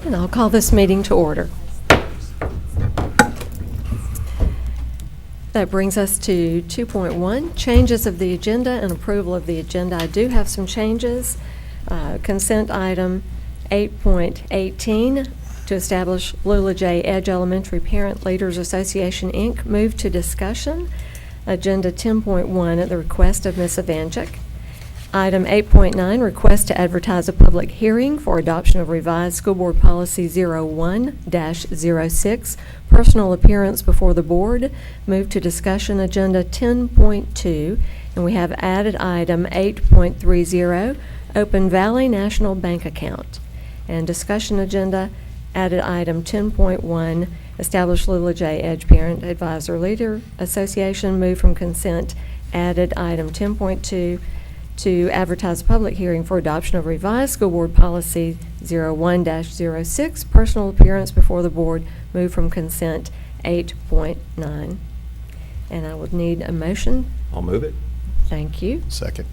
And I'll call this meeting to order. That brings us to 2.1, changes of the agenda and approval of the agenda. I do have some changes. Consent item 8.18 to establish Lula J. Edge Elementary Parent Leaders Association, Inc. Move to discussion. Agenda 10.1 at the request of Ms. Evanchik. Item 8.9, request to advertise a public hearing for adoption of revised School Board Policy 01-06, personal appearance before the board. Move to discussion. Agenda 10.2, and we have added item 8.30, Open Valley National Bank account. And discussion agenda, added item 10.1, establish Lula J. Edge Parent Advisor Leader Association. Move from consent. Added item 10.2 to advertise a public hearing for adoption of revised School Board Policy 01-06, personal appearance before the board. Move from consent. 8.9. And I would need a motion. I'll move it. Thank you. Second.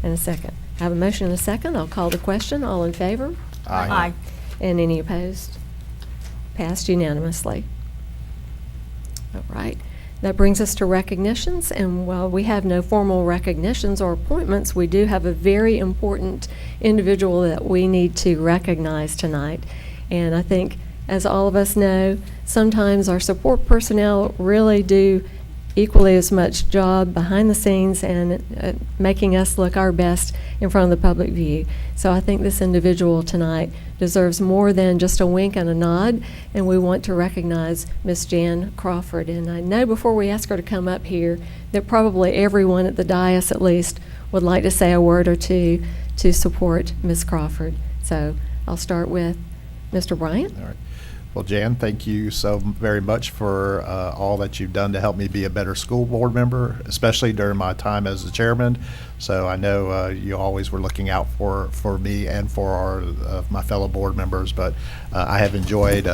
And a second. I have a motion and a second. I'll call the question. All in favor? Aye. And any opposed? Passed unanimously. All right. That brings us to recognitions, and while we have no formal recognitions or appointments, we do have a very important individual that we need to recognize tonight. And I think, as all of us know, sometimes our support personnel really do equally as much job behind the scenes and making us look our best in front of the public view. So I think this individual tonight deserves more than just a wink and a nod, and we want to recognize Miss Jan Crawford. And I know before we ask her to come up here that probably everyone at the dais at least would like to say a word or two to support Miss Crawford. So I'll start with Mr. Bryant. All right. Well, Jan, thank you so very much for all that you've done to help me be a better school board member, especially during my time as the chairman. So I know you always were looking out for me and for my fellow board members, but I have enjoyed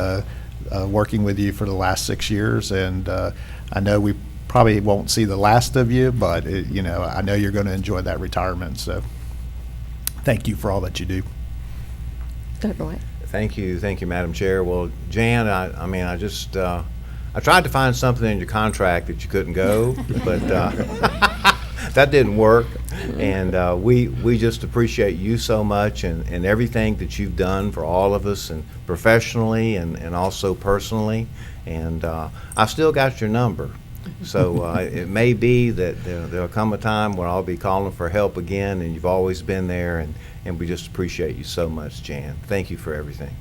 working with you for the last 6 years, and I know we probably won't see the last of you, but I know you're going to enjoy that retirement. So thank you for all that you do. Dr. White. Thank you, Madam Chair. Well, Jan, I mean, I tried to find something in your contract that you couldn't go, but that didn't work. And we just appreciate you so much and everything that you've done for all of us, and professionally and also personally. And I still got your number. So it may be that there'll come a time where I'll be calling for help again, and you've always been there, and we just appreciate you so much, Jan. Thank you for everything.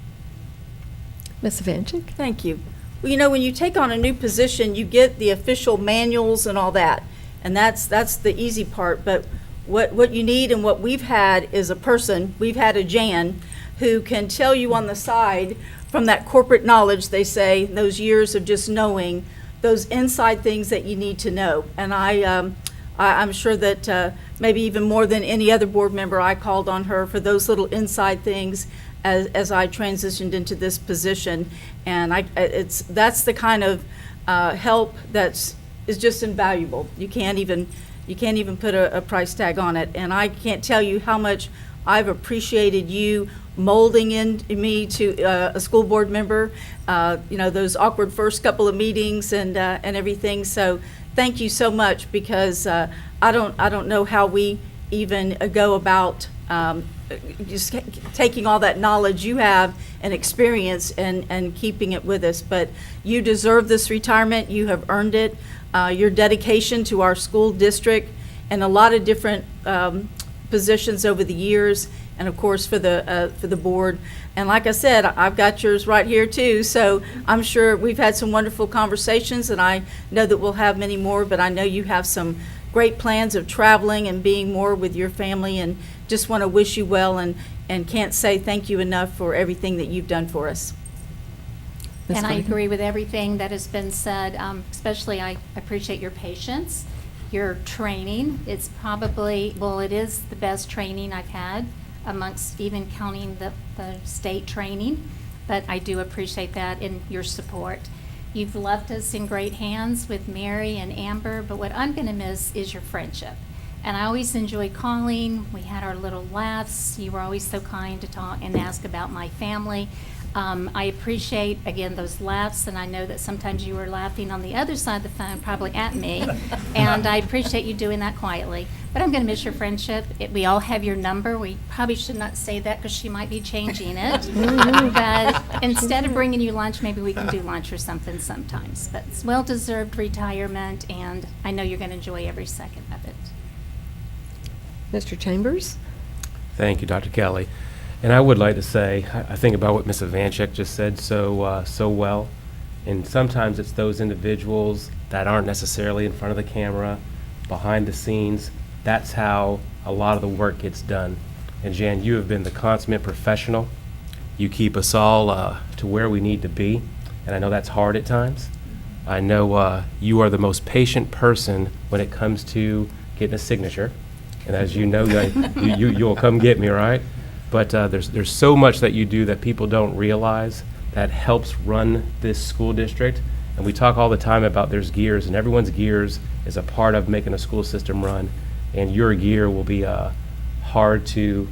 Ms. Evanchik. Thank you. Well, when you take on a new position, you get the official manuals and all that, and that's the easy part. But what you need and what we've had is a person, we've had a Jan, who can tell you on the side from that corporate knowledge, they say, those years of just knowing those inside things that you need to know. And I'm sure that maybe even more than any other board member, I called on her for those little inside things as I transitioned into this position. And that's the kind of help is just invaluable. You can't even put a price tag on it. And I can't tell you how much I've appreciated you molding in me to a school board member. Those awkward first couple of meetings and everything. So thank you so much, because I don't know how we even go about just taking all that knowledge you have and experience and keeping it with us. But you deserve this retirement. You have earned it. Your dedication to our school district and a lot of different positions over the years, and of course for the board. And like I said, I've got yours right here too, so I'm sure we've had some wonderful conversations, and I know that we'll have many more. But I know you have some great plans of traveling and being more with your family, and just want to wish you well, and can't say thank you enough for everything that you've done for us. Ms. And I Clayton. agree with everything that has been said. Especially I appreciate your patience, your training. It's probably, well, it is the best training I've had, amongst even counting the state training. But I do appreciate that and your support. You've left us in great hands with Mary and Amber, but what I'm going to miss is your friendship. And I always enjoy calling. We had our little laughs. You were always so kind to talk and ask about my family. I appreciate, again, those laughs, and I know that sometimes you were laughing on the other side of the phone, probably at me, and I appreciate you doing that quietly. But I'm going to miss your friendship. We all have your number. We probably should not say that because she might be changing it. But instead of bringing you lunch, maybe we can do lunch or something sometimes. But it's well-deserved retirement, and I know you're going to enjoy every second of it. Mr. Chambers? Thank you, Dr. Kelly. And I would like to say, I think about what Ms. Ivanchek just said so well. And sometimes it's those individuals that aren't necessarily in front of the camera, behind the scenes. That's how a lot of the work gets done. And Jan, you have been the consummate professional. You keep us all to where we need to be. And I know that's hard at times. I know you are the most patient person when it comes to getting a signature. And as you know, you'll come get me, right? But there's so much that you do that people don't realize that helps run this school district. And we talk all the time about there's gears, and everyone's gears is a part of making a school system run. And your gear will be hard to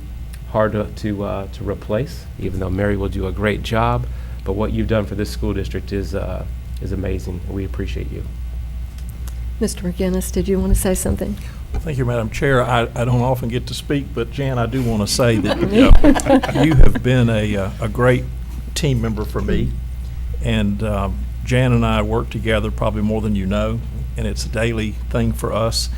replace, even though Mary will do a great job. But what you've done for this school district is amazing, and we appreciate you. Mr. McGinnis, did you want to say something? Thank you, Madam Chair. I don't often get to speak, but Jan, I do want to say that you have been a great team member for me. And Jan and I work together probably more than you know, and it's a daily thing for us.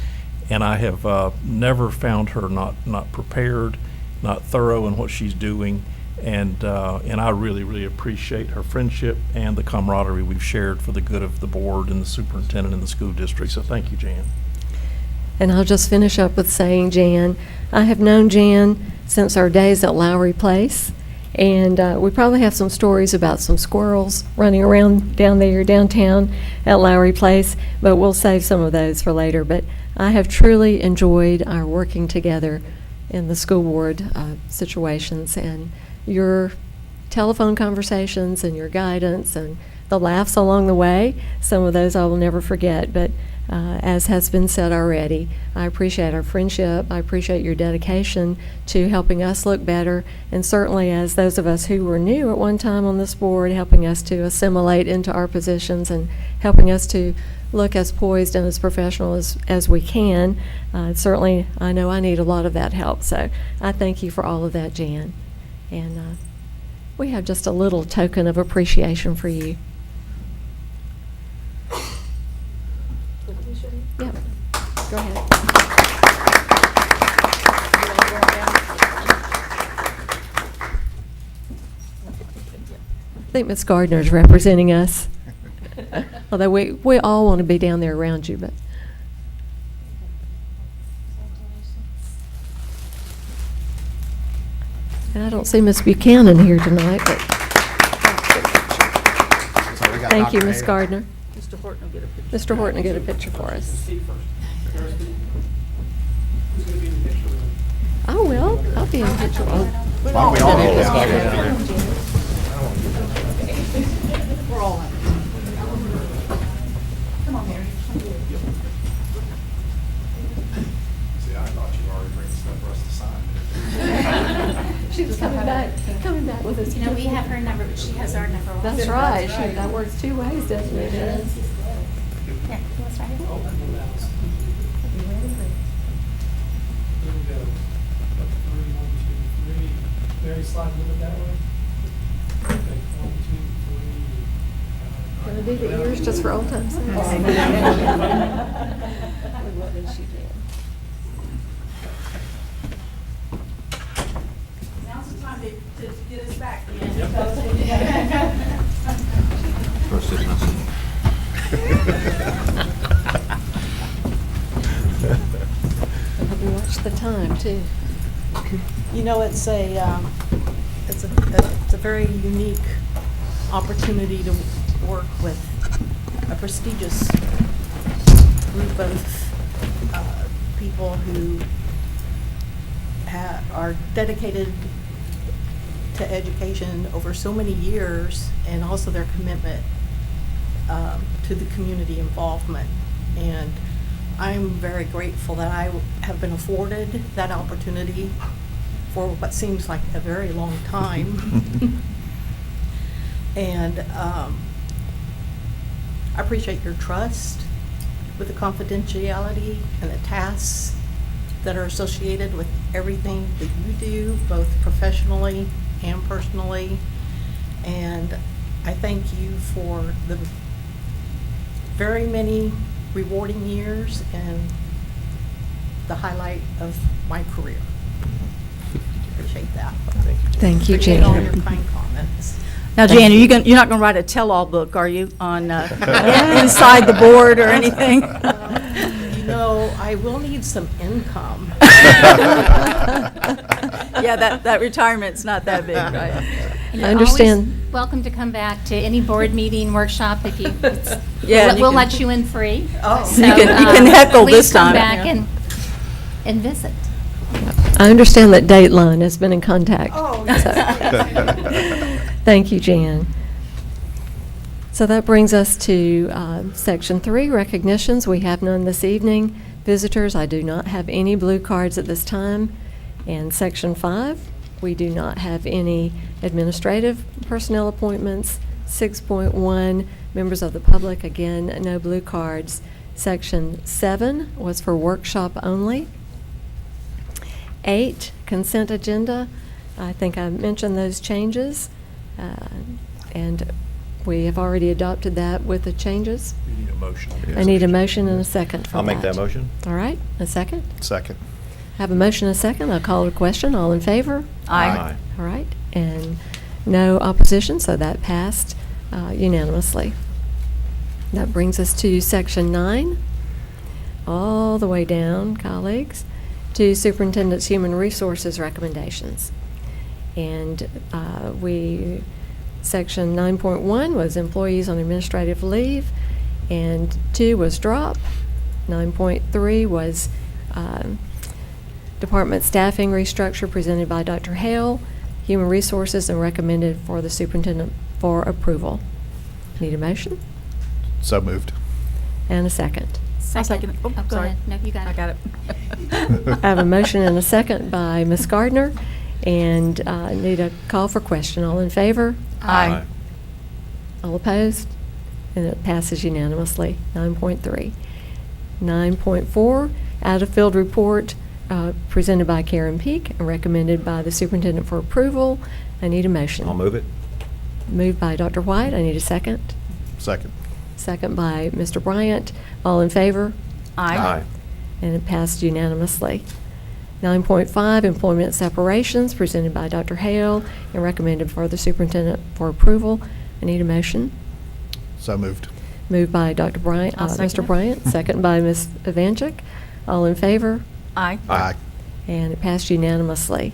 And I have never found her not prepared, not thorough in what she's doing. And I really, really appreciate her friendship and the camaraderie we've shared for the good of the board and the superintendent and the school district. So thank you, Jan. And I'll just finish up with saying, Jan, I have known Jan since our days at Lowry Place. And we probably have some stories about some squirrels running around down there downtown at Lowry Place, but we'll save some of those for later. But I have truly enjoyed our working together in the school board situations, and your telephone conversations and your guidance and the laughs along the way. Some of those I will never forget, but as has been said already, I appreciate our friendship. I appreciate your dedication to helping us look better, and certainly as those of us who were new at one time on this board, helping us to assimilate into our positions and helping us to look as poised and as professional as we can. Certainly, I know I need a lot of that help, so I thank you for all of that, Jan. And we have just a little token of appreciation for you. Yep. Go ahead. I think Ms. Gardner's representing us. Although we all want to be down there around you, but. And I don't see Ms. Buchanan here tonight, but So we got thank you, Dr. Ms. Hayes. Gardner. Mr. Horton will get a picture. Mr. Horton will get a picture for us. I will. I'll be in the picture. Why don't we all hold it? We're all in. Come on, Mary. See, I thought you already bring stuff for us to sign. She was coming back with us. You know, we have her number, but she has our number also. That's right. That works two ways, doesn't it? Here, let's write it. Mary, slide a little bit that way. Okay, 1, 2, 3. Gonna do the ears just for old time's sake. What did she do? Now's the time to get us back, First is nothing. I hope you watch the time, too. You know, it's a very unique opportunity to work with a prestigious group of people who are dedicated to education over so many years, and also their commitment to the community involvement. And I'm very grateful that I have been afforded that opportunity for what seems like a very long time. And I appreciate your trust with the confidentiality and the tasks that are associated with everything that you do, both professionally and personally. And I thank you for the very many rewarding years and the highlight of my career. Appreciate that. Thank you, Appreciate all Jan. your kind comments. Now, Jan, you're not going to write a tell-all book, are you, on inside the board or anything? You know, I will need some income. Yeah, that retirement's not that big, right? You're I understand. always welcome to come back to any board meeting, workshop, if you, Yeah, you we'll can- let you in free. Oh. So, You can heckle this time. Please come back Yeah. and visit. I understand that Dateline has been in contact. Oh, So, thank you, Jan. So that brings us to Section 3, recognitions. We have none this evening. Visitors, I do not have any blue cards at this time. And Section 5, we do not have any administrative personnel appointments. 6.1, members of the public, again, no blue cards. Section 7 was for workshop only. 8, consent agenda. I think I mentioned those changes, and we have already adopted that with the changes. You need a motion. I need a motion and a second for I'll make that motion. All right, a second. Second. I have a motion and a second. I'll call the question. All in favor? Aye. All right, and no opposition, so that passed unanimously. That brings us to Section 9, all the way down, colleagues, to Superintendent's Human Resources recommendations. And Section 9.1 was employees on administrative leave, and 2 was drop. 9.3 was department staffing restructure presented by Dr. Hale, human resources, and recommended for the superintendent for approval. Need a motion So moved. and a second. I'll second it. Oh, Go sorry. ahead. No, you got it. I got it. I have a motion and a second by Ms. Gardner, and need a call for question. All in favor? Aye. All opposed? And it passes unanimously. 9.3. 9.4, out-of-field report presented by Karen Peak and recommended by the superintendent for approval. I need a motion. I'll move it. Moved by Dr. White. I need a second. Second. Second by Mr. Bryant. All in favor? Aye. And it passed unanimously. 9.5, employment separations, presented by Dr. Hale and recommended for the superintendent for approval. I need a motion. So moved. Moved by Dr. Bryant, I'll second Mr. it. Bryant, second by Ms. Evanchik. All in favor? Aye. Aye. And it passed unanimously.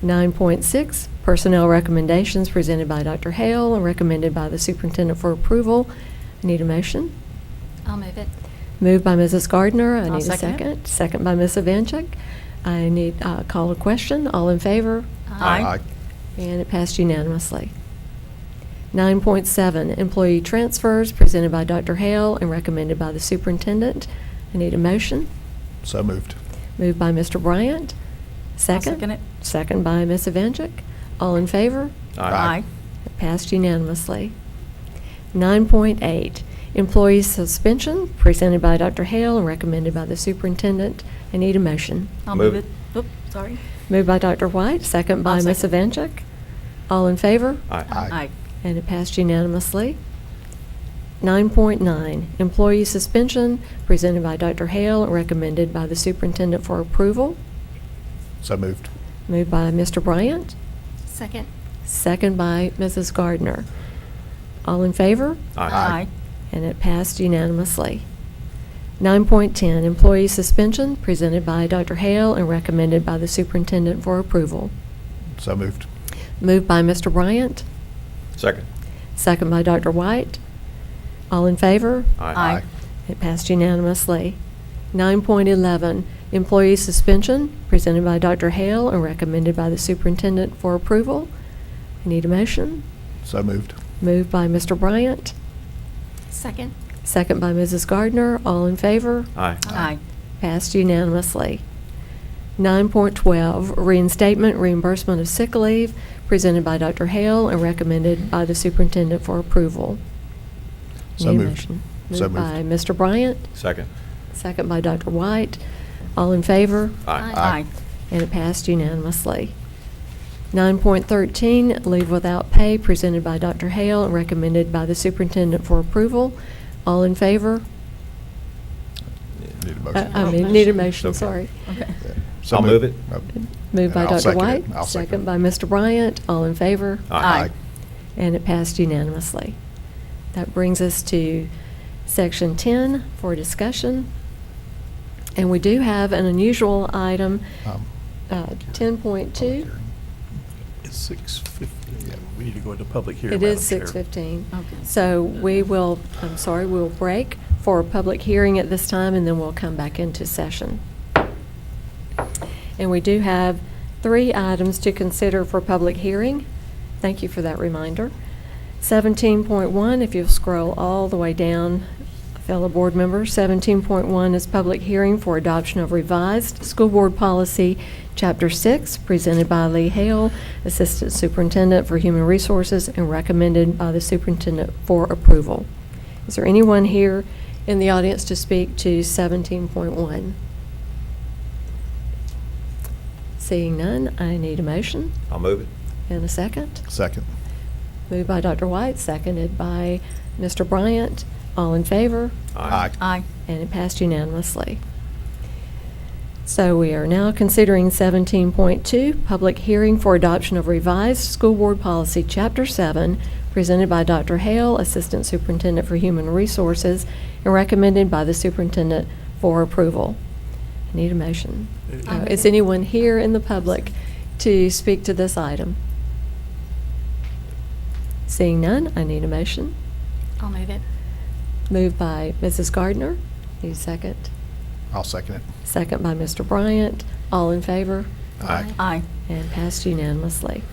9.6, personnel recommendations presented by Dr. Hale and recommended by the superintendent for approval. I need a motion. I'll move it. Moved by Mrs. Gardner. I I'll need a second it. second. Second by Ms. Evanchik. I need call a question. All in favor? Aye. And it passed unanimously. 9.7, employee transfers presented by Dr. Hale and recommended by the superintendent. I need a motion. So moved. Moved by Mr. Bryant. Second. second it. Second by Ms. Evanchik. All in favor? Aye. It passed unanimously. 9.8, employee suspension presented by Dr. Hale and recommended by the superintendent. I need a motion. I'll Move move it. Oop, sorry. Moved by Dr. White, second by I'll Ms. second. Evanchik. All in favor? Aye. Aye. And it passed unanimously. 9.9, employee suspension presented by Dr. Hale and recommended by the superintendent for approval. So moved. Moved by Mr. Bryant, Second. second by Mrs. Gardner. All in favor? Aye. And it passed unanimously. 9.10, employee suspension presented by Dr. Hale and recommended by the superintendent for approval. So moved. Moved by Mr. Bryant, Second. second by Dr. White. All in favor? Aye. It passed unanimously. 9.11, employee suspension presented by Dr. Hale and recommended by the superintendent for approval. I need a motion. So moved. Moved by Mr. Bryant, Second. second by Mrs. Gardner. All in favor? Aye. Aye. Passed unanimously. 9.12, reinstatement reimbursement of sick leave, presented by Dr. Hale and recommended by the superintendent for approval. So Need a moved. motion? So Moved by moved. Mr. Bryant, Second. second by Dr. White. All in favor? Aye. And it passed unanimously. 9.13, leave without pay, presented by Dr. Hale and recommended by the superintendent for approval. All in favor? Need a motion. Need a motion, Okay. sorry. Okay. So I'll move it. Oh. Moved by I'll Dr. second it. White, I'll second second it. by Mr. Bryant. All in favor? Aye. And it passed unanimously. That brings us to Section 10 for discussion. And we do have an unusual item, Um, 10.2. It's 6:50. Yeah. We need to go into public hearing. It is Madam Chair. 6:15. Okay. So we will, we'll break for a public hearing at this time, and then we'll come back into session. And we do have 3 items to consider for public hearing. Thank you for that reminder. 17.1, if you'll scroll all the way down, fellow board members, 17.1 is public hearing for adoption of revised school board policy, Chapter 6, presented by Lee Hale, Assistant Superintendent for Human Resources, and recommended by the superintendent for approval. Is there anyone here in the audience to speak to 17.1? Seeing none, I need a motion I'll move it. and a second. Second. Moved by Dr. White, seconded by Mr. Bryant. All in favor? Aye. Aye. And it passed unanimously. So we are now considering 17.2, public hearing for adoption of revised school board policy, Chapter 7, presented by Dr. Hale, Assistant Superintendent for Human Resources, and recommended by the superintendent for approval. I need a motion. Is anyone here in the public to speak to this item? Seeing none, I need a motion. I'll move it. Moved by Mrs. Gardner. Need a second. I'll second it. Second by Mr. Bryant. All in favor? Aye. Aye. And passed unanimously.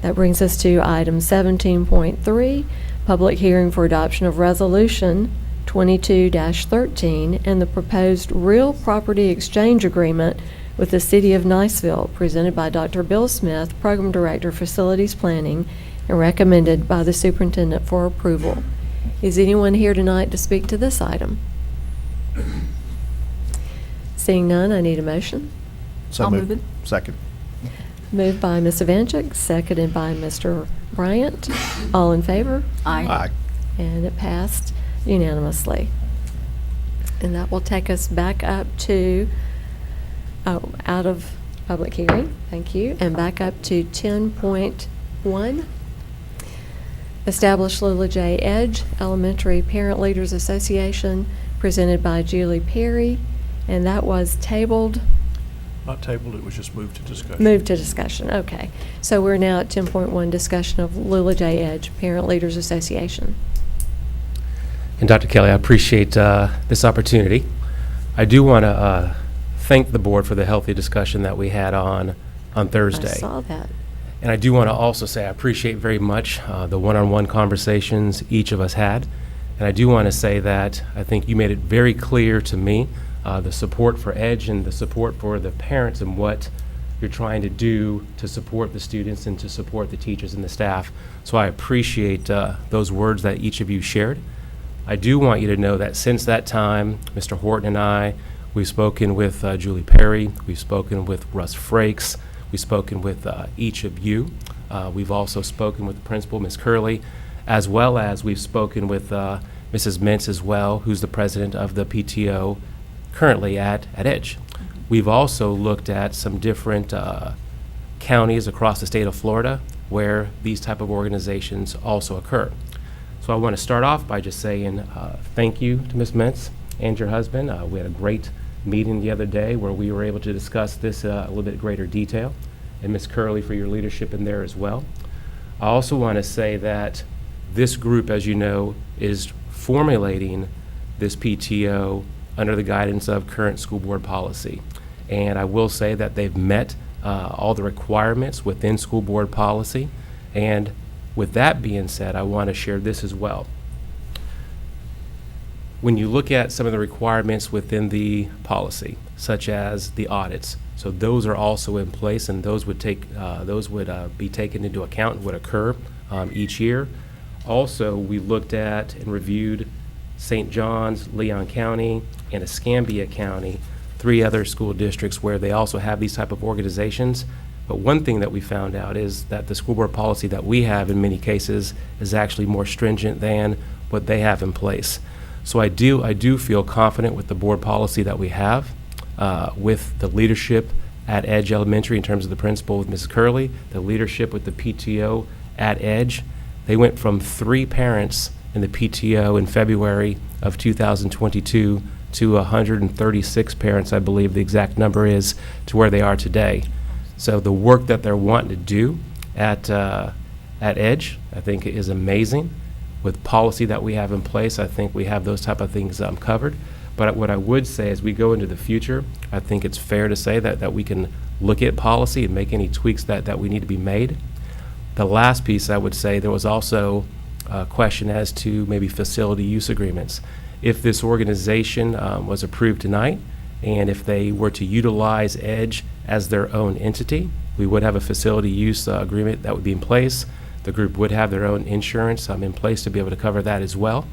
That brings us to item 17.3, public hearing for adoption of resolution 22-13 and the proposed real property exchange agreement with the City of Niceville, presented by Dr. Bill Smith, Program Director, Facilities Planning, and recommended by the superintendent for approval. Is anyone here tonight to speak to this item? Seeing none, I need a motion. So I'll moved. move it. Second. Moved by Ms. Evanchik, seconded by Mr. Bryant. All in favor? Aye. And it passed unanimously. And that will take us back up to, out of public hearing, thank you, and back up to 10.1. Establish Lula J. Edge Elementary Parent Leaders Association, presented by Julie Perry, and that was tabled, Not tabled, it was just moved to discussion. moved to discussion, okay. So we're now at 10.1, discussion of Lula J. Edge Parent Leaders Association. And Dr. Kelly, I appreciate this opportunity. I do want to thank the board for the healthy discussion that we had on Thursday. I saw that. And I do want to also say I appreciate very much the one-on-one conversations each of us had. And I do want to say that I think you made it very clear to me the support for EDGE and the support for the parents and what you're trying to do to support the students and to support the teachers and the staff. So I appreciate those words that each of you shared. I do want you to know that since that time, Mr. Horton and I, we've spoken with Julie Perry, we've spoken with Russ Frakes, we've spoken with each of you. We've also spoken with the principal, Ms. Curley, as well as we've spoken with Mrs. Mintz as well, who's the president of the PTO currently at EDGE. We've also looked at some different counties across the state of Florida where these type of organizations also occur. So I want to start off by just saying thank you to Ms. Mintz and your husband. We had a great meeting the other day where we were able to discuss this a little bit greater detail, and Ms. Curley for your leadership in there as well. I also want to say that this group, as you know, is formulating this PTO under the guidance of current school board policy. And I will say that they've met all the requirements within school board policy. And with that being said, I want to share this as well. When you look at some of the requirements within the policy, such as the audits, So those are also in place, and those would be taken into account and would occur each year. Also, we looked at and reviewed St. John's, Leon County, and Escambia County, 3 other school districts where they also have these type of organizations. But one thing that we found out is that the school board policy that we have in many cases is actually more stringent than what they have in place. So I do feel confident with the board policy that we have, with the leadership at Edge Elementary in terms of the principal with Mrs. Curley, the leadership with the PTO at Edge. They went from 3 parents in the PTO in February of 2022 to 136 parents, I believe the exact number is, to where they are today. So the work that they're wanting to do at Edge, I think is amazing. With policy that we have in place, I think we have those type of things covered. But what I would say as we go into the future, I think it's fair to say that we can look at policy and make any tweaks that we need to be made. The last piece, I would say, there was also a question as to maybe facility use agreements. If this organization was approved tonight, and if they were to utilize Edge as their own entity, we would have a facility use agreement that would be in place. The group would have their own insurance in place to be able to cover that as well.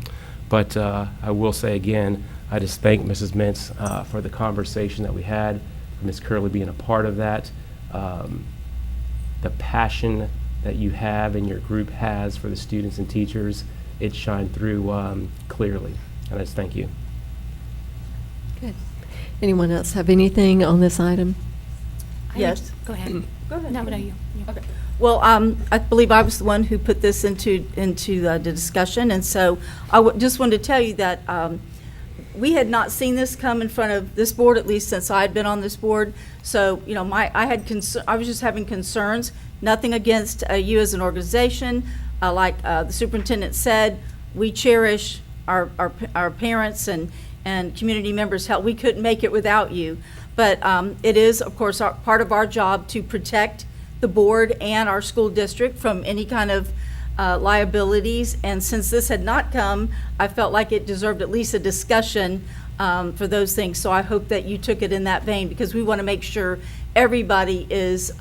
But I will say again, I just thank Mrs. Mintz for the conversation that we had, for Ms. Curley being a part of that, the passion that you have and your group has for the students and teachers, it shined through clearly. And I just thank you. Good. Anyone else have anything on this item? Yes. Go ahead. Go ahead. No, you. Okay. Well, I believe I was the one who put this into the discussion, and so I just wanted to tell you that we had not seen this come in front of this board, at least since I had been on this board. So, you know, I was just having concerns. Nothing against you as an organization. Like the superintendent said, we cherish our parents and community members' help. We couldn't make it without you. But it is, of course, part of our job to protect the board and our school district from any kind of liabilities. And since this had not come, I felt like it deserved at least a discussion for those things. So I hope that you took it in that vein, because we want to make sure everybody is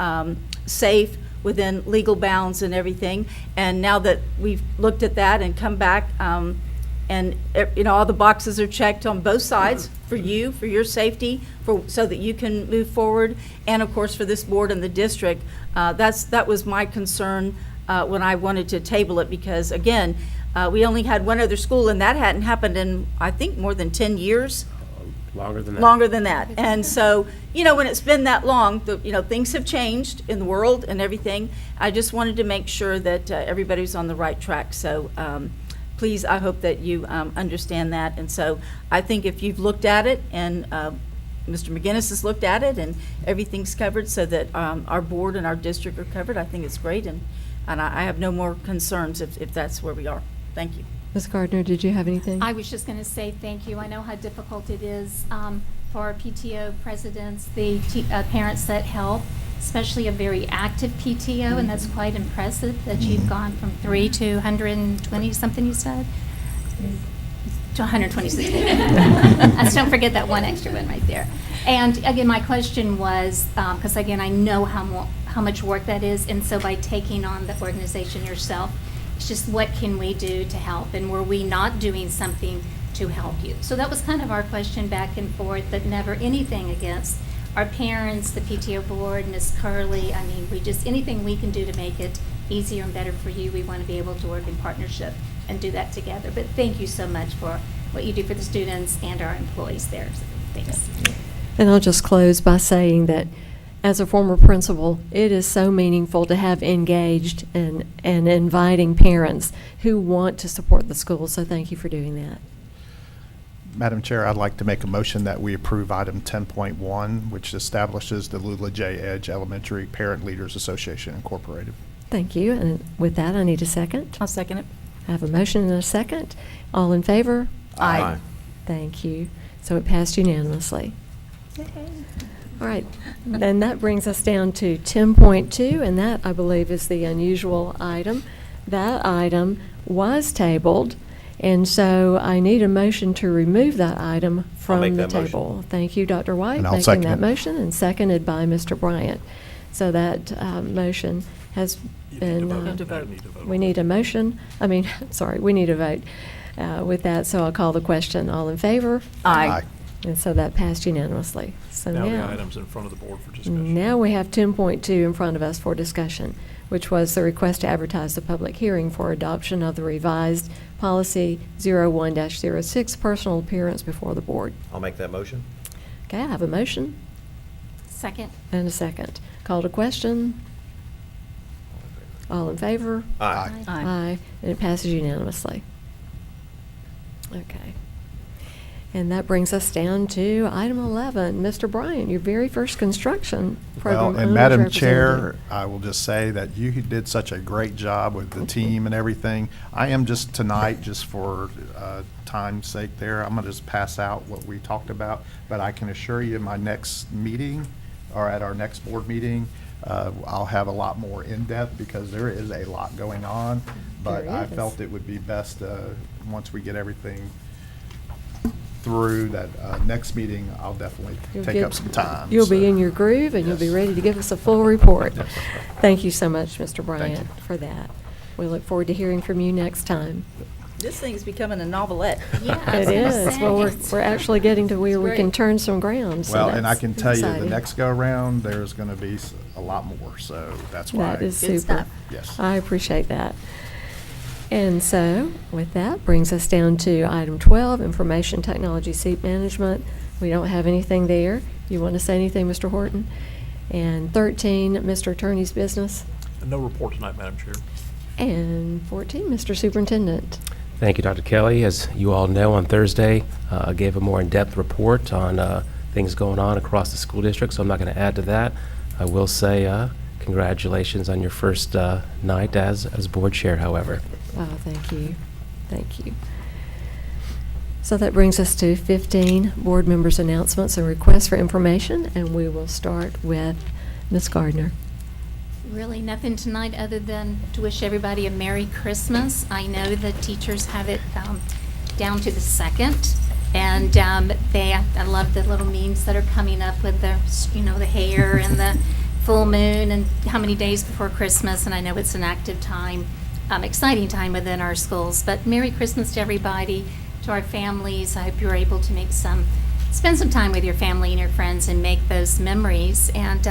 safe within legal bounds and everything. And now that we've looked at that and come back, and you know, all the boxes are checked on both sides for you, for your safety, so that you can move forward, and of course for this board and the district. That was my concern when I wanted to table it, because again, we only had one other school, and that hadn't happened in, I think, more than 10 years. Longer than that. Longer than that. And so, you know, when it's been that long, you know, things have changed in the world and everything. I just wanted to make sure that everybody's on the right track. So please, I hope that you understand that. And so I think if you've looked at it, and Mr. McGinnis has looked at it, and everything's covered so that our board and our district are covered, I think it's great. And I have no more concerns if that's where we are. Thank you. Ms. Gardner, did you have anything? I was just going to say thank you. I know how difficult it is for our PTO presidents, the parents that help, especially a very active PTO, and that's quite impressive that you've gone from 3 to 120 something, you said? To 126. Let's don't forget that one extra one right there. And again, my question was, because again, I know how much work that is, and so by taking on the organization yourself, it's just what can we do to help, and were we not doing something to help you? So that was kind of our question back and forth, but never anything against our parents, the PTO board, Ms. Curley. I mean, anything we can do to make it easier and better for you, we want to be able to work in partnership and do that together. But thank you so much for what you do for the students and our employees there. So thanks. And I'll just close by saying that as a former principal, it is so meaningful to have engaged and inviting parents who want to support the school. So thank you for doing that. Madam Chair, I'd like to make a motion that we approve item 10.1, which establishes the Lula J. Edge Elementary Parent Leaders Association Incorporated. Thank you. And with that, I need a second. I'll second it. I have a motion and a second. All in favor? Aye. Thank you. So it passed unanimously. All right, then that brings us down to 10.2, and that, I believe, is the unusual item. That item was tabled, and so I need a motion to remove that item from make the that motion. table. Thank you, Dr. White, And I'll making second that it. motion, and seconded by Mr. Bryant. So that motion has You need to been. vote. Need to vote. You need to vote. We need a motion, sorry, we need a vote with that, so I'll call the question. All in favor? Aye. And so that passed unanimously. So Now the now, item's in front of the board for discussion. now we have 10.2 in front of us for discussion, which was the request to advertise the public hearing for adoption of the revised policy 01-06, personal appearance before the board. I'll make that motion. Okay, I have a motion Second. and a second. Call to question. All in favor? Aye. Aye, and it passes unanimously. Okay. And that brings us down to item 11. Mr. Bryant, your very first construction program Well, and owners Madam representative. Chair, I will just say that you did such a great job with the team and everything. I am just tonight, just for time's sake there, I'm gonna just pass out what we talked about. But I can assure you, my next meeting, or at our next board meeting, I'll have a lot more in-depth because there is a lot going on. But There I is. felt it would be best, once we get everything through, that next meeting, I'll definitely You'll take get- up some time. You'll be so. in your groove, and you'll be Yes. ready to give us a full report. Thank you so much, Mr. Bryant, you. for that. We look forward to hearing from you next time. This thing's becoming a novelette. Yeah, I was It gonna is. say, Well, it's- we're actually getting to where It's we can great. turn some ground, so Well, and I that's can tell you, the exciting. next go-around, there's going to be a lot more, so that's why. That is Good super. stuff. Yes. I appreciate that. And so, with that, brings us down to item 12, information technology seat management. We don't have anything there. You want to say anything, Mr. Horton? And 13, Mr. Attorney's business. No report tonight, Madam Chair. And 14, Mr. Superintendent. Thank you, Dr. Kelly. As you all know, on Thursday, I gave a more in-depth report on things going on across the school district, so I'm not going to add to that. I will say congratulations on your first night as board chair, however. Oh, thank you. Thank you. So that brings us to 15, board members' announcements and requests for information, and we will start with Ms. Gardner. Really nothing tonight other than to wish everybody a Merry Christmas. I know the teachers have it down to the 2nd, and I love the little memes that are coming up with the hair and the full moon and how many days before Christmas, and I know it's an active time, exciting time within our schools. But Merry Christmas to everybody, to our families. I hope you're able to spend some time with your family and your friends and make those memories. And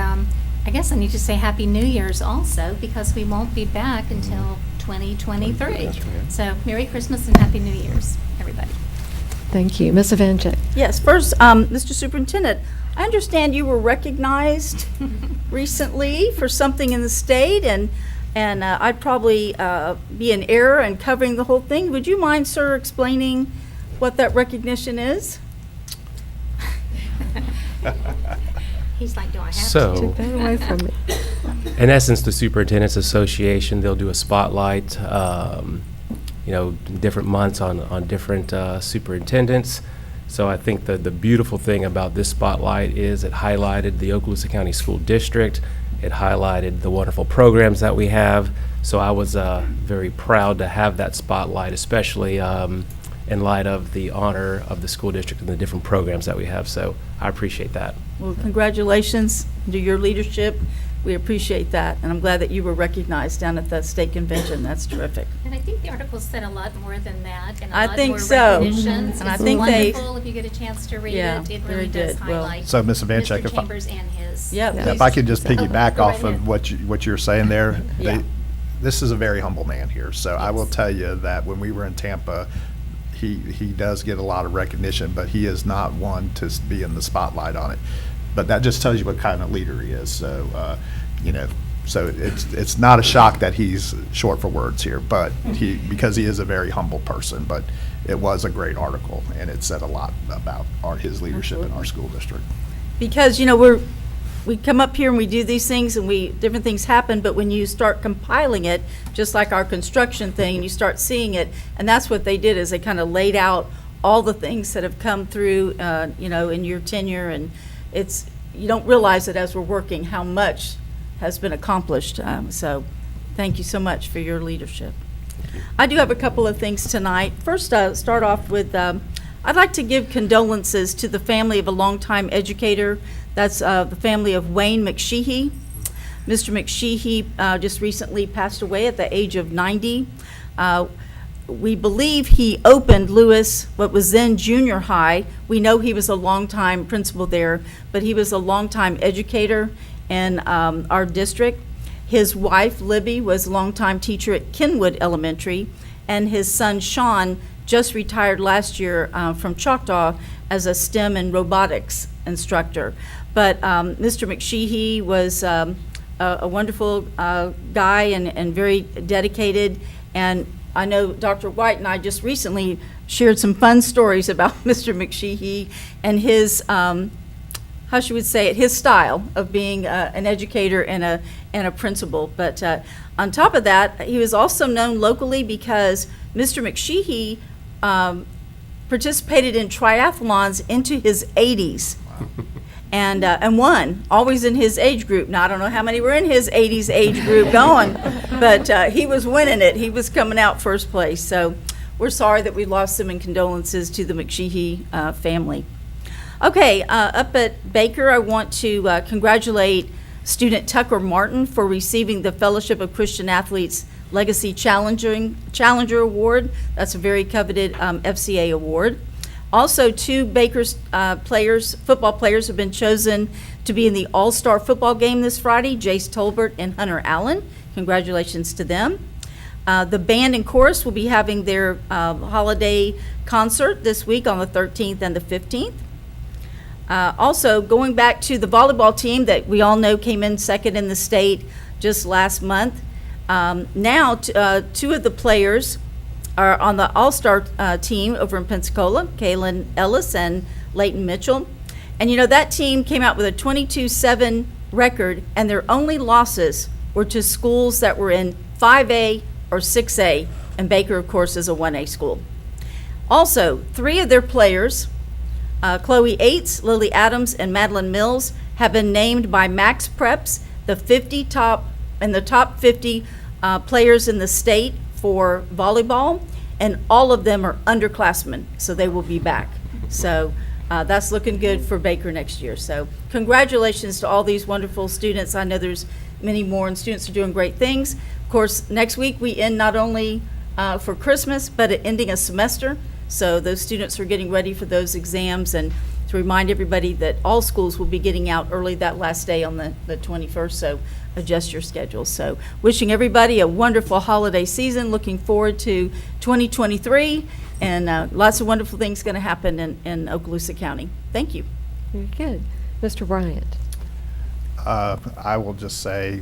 I guess I need to say Happy New Year's also, because we won't be back until 2023. So Merry Christmas and Happy New Year's, everybody. Thank you. Ms. Evanchik. Yes, first, Mr. Superintendent, I understand you were recognized recently for something in the state, and I'd probably be in error in covering the whole thing. Would you mind, sir, explaining what that recognition is? He's like, do I have So- to? Took that away from me. In essence, the Superintendent's Association, they'll do a spotlight, different months on different superintendents. So I think the beautiful thing about this spotlight is it highlighted the Okaloosa County School District. It highlighted the wonderful programs that we have. So I was very proud to have that spotlight, especially in light of the honor of the school district and the different programs that we have. So I appreciate that. Well, congratulations to your leadership. We appreciate that, and I'm glad that you were recognized down at the state convention. That's terrific. And I think the article said a lot more than that, and I a lot think more so. recognitions. And I It's think they- wonderful if you get a chance to read Yeah, it. It very really does good. Well- highlight So, Ms. Evanchik, Mr. if I- Chambers and his. Yeah, If I could just Oh, piggyback go right off of ahead. what you're saying there, Yeah. this is a very humble man here. So I will Yes. tell you that when we were in Tampa, he does get a lot of recognition, but he is not one to be in the spotlight on it. But that just tells you what kind of leader he is. So, so it's not a shock that he's short for words here, but because he is a very humble person. But it was a great article, and it said a lot about his leadership in our school district. Because, we come up here and we do these things and different things happen, but when you start compiling it, just like our construction thing, and you start seeing it, and that's what they did, is they kind of laid out all the things that have come through, in your tenure, and you don't realize it as we're working, how much has been accomplished. So thank you so much for your leadership. I do have a couple of things tonight. First, start off with, I'd like to give condolences to the family of a longtime educator. That's the family of Wayne McSheehy. Mr. McSheehy just recently passed away at the age of 90. We believe he opened Lewis, what was then junior high. We know he was a longtime principal there, but he was a longtime educator in our district. His wife, Libby, was a longtime teacher at Kenwood Elementary, and his son, Sean, just retired last year from Choctaw as a STEM and robotics instructor. But Mr. McSheehy was a wonderful guy and very dedicated. And I know Dr. White and I just recently shared some fun stories about Mr. McSheehy and his, how should we say it, his style of being an educator and a principal. But on top of that, he was also known locally because Mr. McSheehy participated in triathlons into his 80s. And won, always in his age group. Now, I don't know how many were in his 80s age group going, but he was winning it. He was coming out first place. So we're sorry that we lost him, and condolences to the McSheehy family. Okay, up at Baker, I want to congratulate student Tucker Martin for receiving the Fellowship of Christian Athletes Legacy Challenger Award. That's a very coveted FCA award. Also, two Baker's football players have been chosen to be in the All-Star football game this Friday, Jace Tolbert and Hunter Allen. Congratulations to them. The band and chorus will be having their holiday concert this week on the 13th and the 15th. Also, going back to the volleyball team that we all know came in second in the state just last month. Now, two of the players are on the All-Star team over in Pensacola, Kaylin Ellis and Leighton Mitchell. And you know, that team came out with a 22-7 record, and their only losses were to schools that were in 5A or 6A, and Baker, of course, is a 1A school. Also, three of their players, Chloe Aites, Lily Adams, and Madeline Mills, have been named by Max Preps the top 50 players in the state for volleyball, and all of them are underclassmen, so they will be back. So that's looking good for Baker next year. So congratulations to all these wonderful students. I know there's many more, and students are doing great things. Of course, next week we end not only for Christmas, but ending a semester. So those students are getting ready for those exams, and to remind everybody that all schools will be getting out early that last day on the 21st, so adjust your schedule. So wishing everybody a wonderful holiday season, looking forward to 2023, and lots of wonderful things going to happen in Okaloosa County. Thank you. Very good. Mr. Bryant. I will just say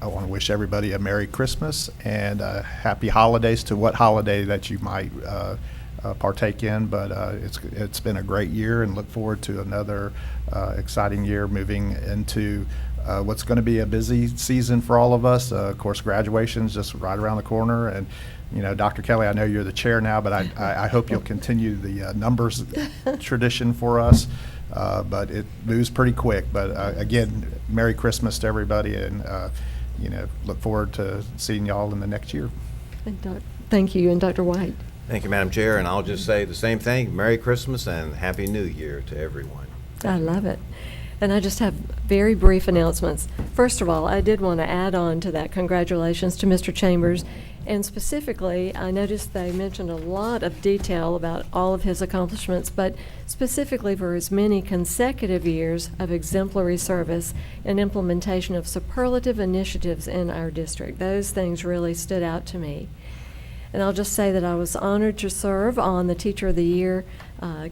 I want to wish everybody a Merry Christmas and Happy Holidays to what holiday that you might partake in, but it's been a great year, and look forward to another exciting year moving into what's going to be a busy season for all of us. Of course, graduation's just right around the corner, and you know, Dr. Kelly, I know you're the chair now, but I hope you'll continue the numbers tradition for us. But it moves pretty quick. But again, Merry Christmas to everybody, and you know, look forward to seeing y'all in the next year. And thank you, and Dr. White. Thank you, Madam Chair, and I'll just say the same thing. Merry Christmas and Happy New Year to everyone. I love it. And I just have very brief announcements. First of all, I did want to add on to that congratulations to Mr. Chambers. And specifically, I noticed they mentioned a lot of detail about all of his accomplishments, but specifically for his many consecutive years of exemplary service and implementation of superlative initiatives in our district. Those things really stood out to me. And I'll just say that I was honored to serve on the Teacher of the Year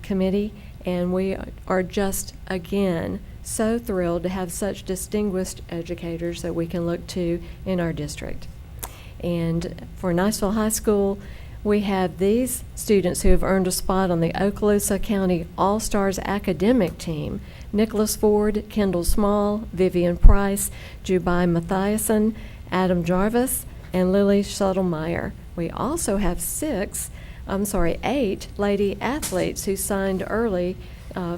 committee, and we are just, again, so thrilled to have such distinguished educators that we can look to in our district. And for Niceville High School, we have these students who have earned a spot on the Okaloosa County All-Stars academic team: Nicholas Ford, Kendall Small, Vivian Price, Jubai Mathiasen, Adam Jarvis, and Lily Schuttelmeyer. We also have 8 lady athletes who signed early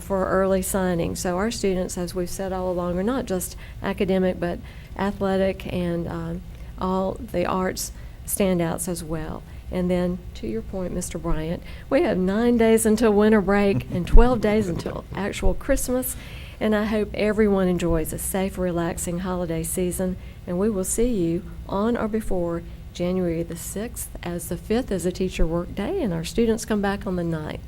for early signing. So our students, as we've said all along, are not just academic, but athletic and all the arts standouts as well. And then, to your point, Mr. Bryant, we have 9 days until winter break and 12 days until actual Christmas. And I hope everyone enjoys a safe, relaxing holiday season. And we will see you on or before January the 6th, as the 5th is a teacher work day, and our students come back on the 9th.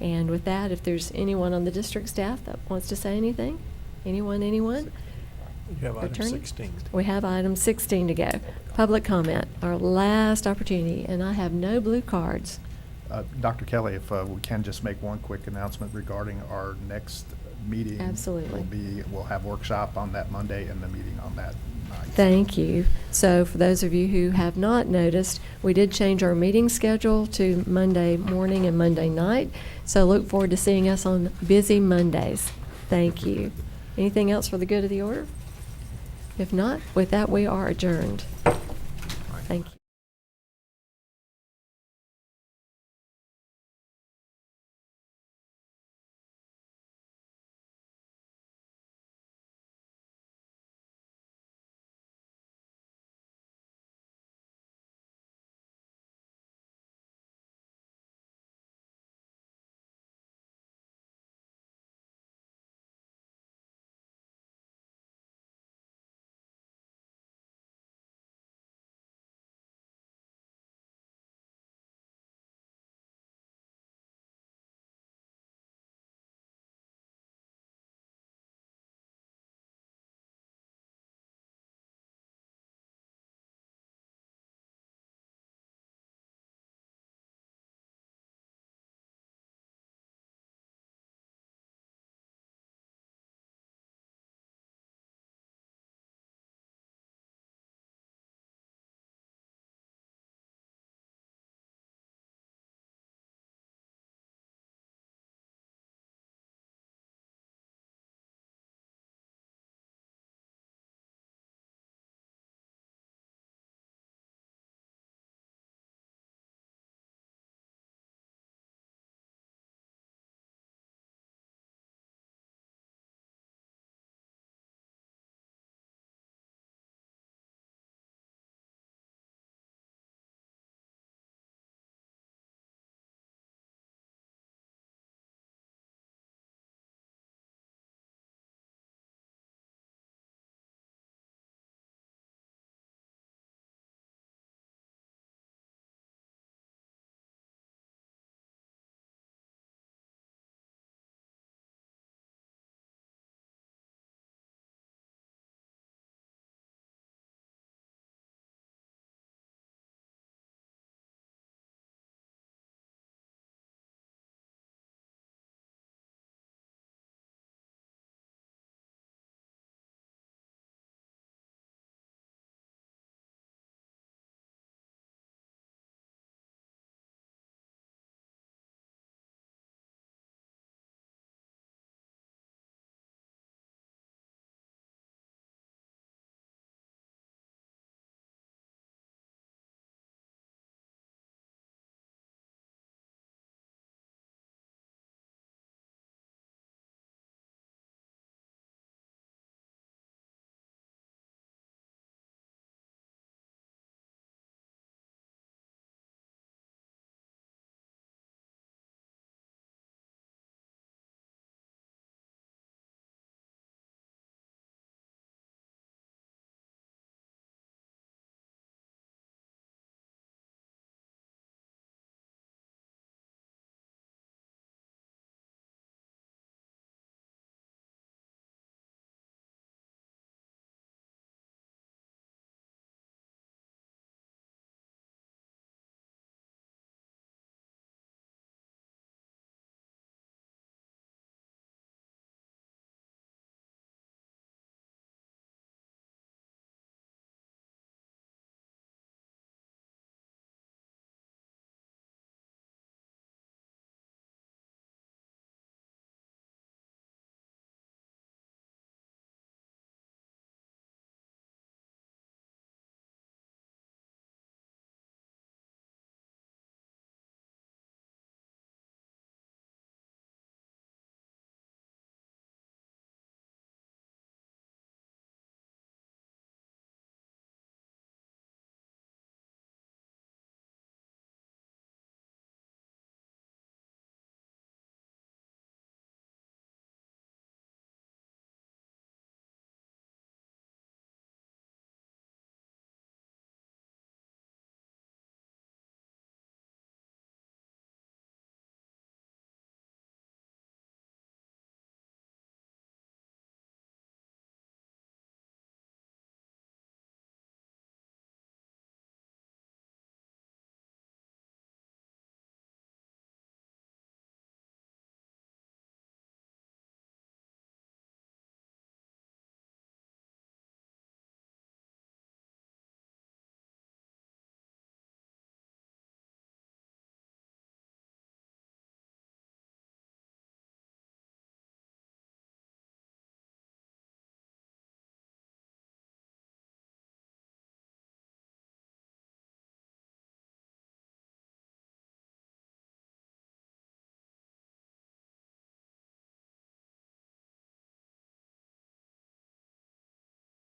And with that, if there's anyone on the district staff that wants to say anything? Anyone? You have item Attorney? 16. We have item 16 to go. Public comment, our last opportunity, and I have no blue cards. Dr. Kelly, if we can just make one quick announcement regarding our next meeting. Absolutely. We'll have workshop on that Monday and the meeting on that night. Thank you. So for those of you who have not noticed, we did change our meeting schedule to Monday morning and Monday night. So look forward to seeing us on busy Mondays. Thank you. Anything else for the good of the order? If not, with that, we are adjourned. Thank you.